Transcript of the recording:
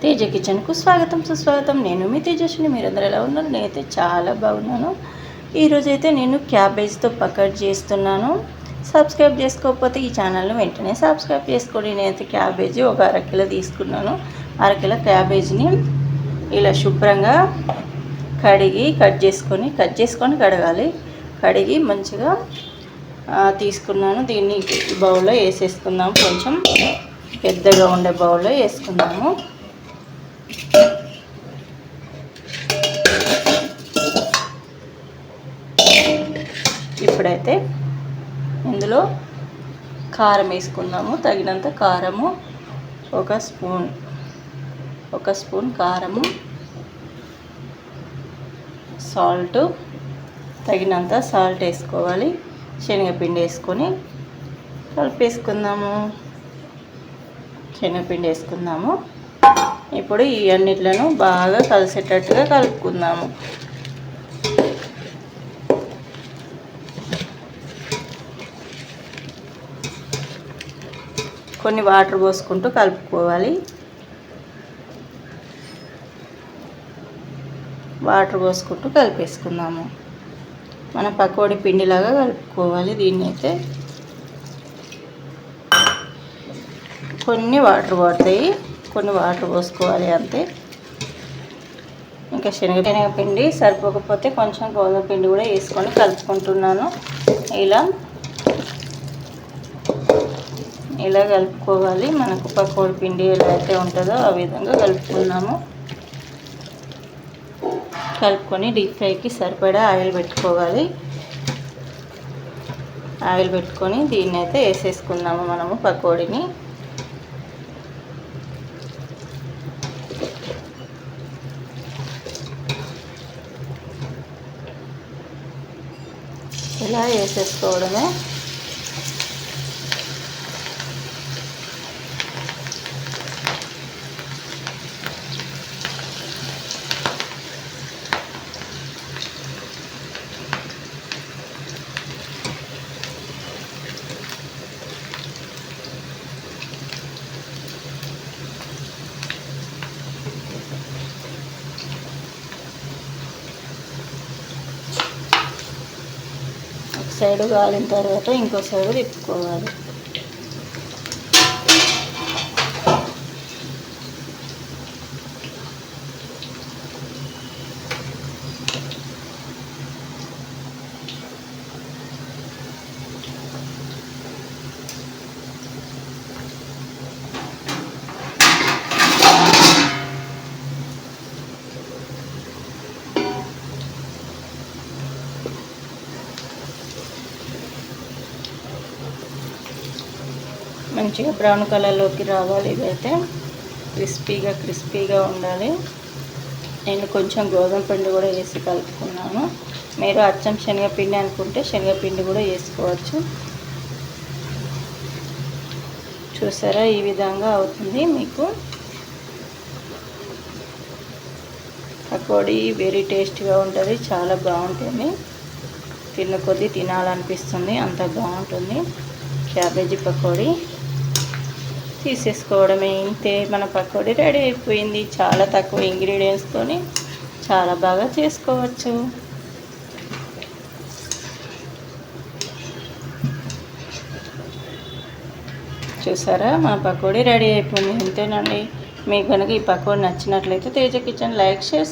తేజ కిచెన్కు స్వాగతం సుస్వాగతం. నేను మీ తేజస్విని. మీరందరూ ఎలా ఉన్నారు? నేనైతే చాలా బాగున్నాను. ఈరోజైతే నేను క్యాబేజ్తో పకోడీ చేస్తున్నాను. సబ్స్క్రైబ్ చేసుకోకపోతే ఈ ఛానల్ని వెంటనే సబ్స్క్రైబ్ చేసుకోండి. నేనైతే క్యాబేజీ ఒక అరకిలో తీసుకున్నాను. అరకిలో క్యాబేజీని ఇలా శుభ్రంగా కడిగి కట్ చేసుకొని కడగాలి. కడిగి మంచిగా తీసుకున్నాను. దీన్ని బౌల్లో వేసేసుకుందాము. కొంచెం పెద్దగా ఉండే బౌల్లో వేసుకుందాము. ఇప్పుడైతే ఇందులో కారం వేసుకుందాము. తగినంత కారము, ఒక స్పూన్ కారము, సాల్ట్, తగినంత సాల్ట్ వేసుకోవాలి. శనగపిండి వేసుకొని కలిపేసుకుందాము. శనగపిండి వేసుకుందాము. ఇప్పుడు ఈ అన్నిట్లను బాగా కలిసేటట్టుగా కలుపుకుందాము. కొన్ని వాటర్ పోసుకుంటూ కలుపుకోవాలి. వాటర్ పోసుకుంటూ కలిపేసుకుందాము. మన పకోడీ పిండిలాగా కలుపుకోవాలి. దీన్ని అయితే కొన్ని వాటర్ పడతాయి, కొన్ని వాటర్ పోసుకోవాలి అంతే. ఇంకా శనగపిండి సరిపోకపోతే కొంచెం గోధుమ పిండి కూడా వేసుకొని కలుపుకుంటున్నాను. ఇలా కలుపుకోవాలి. మనకు పకోడీ పిండి ఎలా అయితే ఉంటుందో ఆ విధంగా కలుపుకున్నాము. కలుపుకొని డీప్ ఫ్రైకి సరిపడా ఆయిల్ పెట్టుకోవాలి. ఆయిల్ పెట్టుకొని దీన్ని అయితే వేసేసుకుందాము మనము పకోడీని. ఇలా వేసేసుకోవడమే. సైడు కాలిన తర్వాత ఇంకో సైడు తిప్పుకోవాలి. మంచిగా బ్రౌన్ కలర్లోకి రావాలి. ఇదైతే క్రిస్పీగా ఉండాలి. నేను కొంచెం గోధుమ పిండి కూడా వేసి కలుపుకున్నాను. మీరు అచ్చం శనగపిండి అనుకుంటే శనగపిండి కూడా వేసుకోవచ్చు. చూసారా, ఈ విధంగా అవుతుంది మీకు పకోడీ. వెరీ టేస్టీగా ఉంటుంది, చాలా బాగుంటుంది. తిన్న కొద్దీ తినాలనిపిస్తుంది, అంత బాగుంటుంది క్యాబేజీ పకోడీ. తీసేసుకోవడమే, ఇంతే. మన పకోడీ రెడీ అయిపోయింది. చాలా తక్కువ ఇంగ్రీడియంట్స్తోని చాలా బాగా చేసుకోవచ్చు. చూసారా, మన పకోడీ రెడీ అయిపోయింది. ఇంతేనండి. మీకు కనుక ఈ పకోడీ నచ్చినట్లయితే తేజ కిచెన్ లైక్, షేర్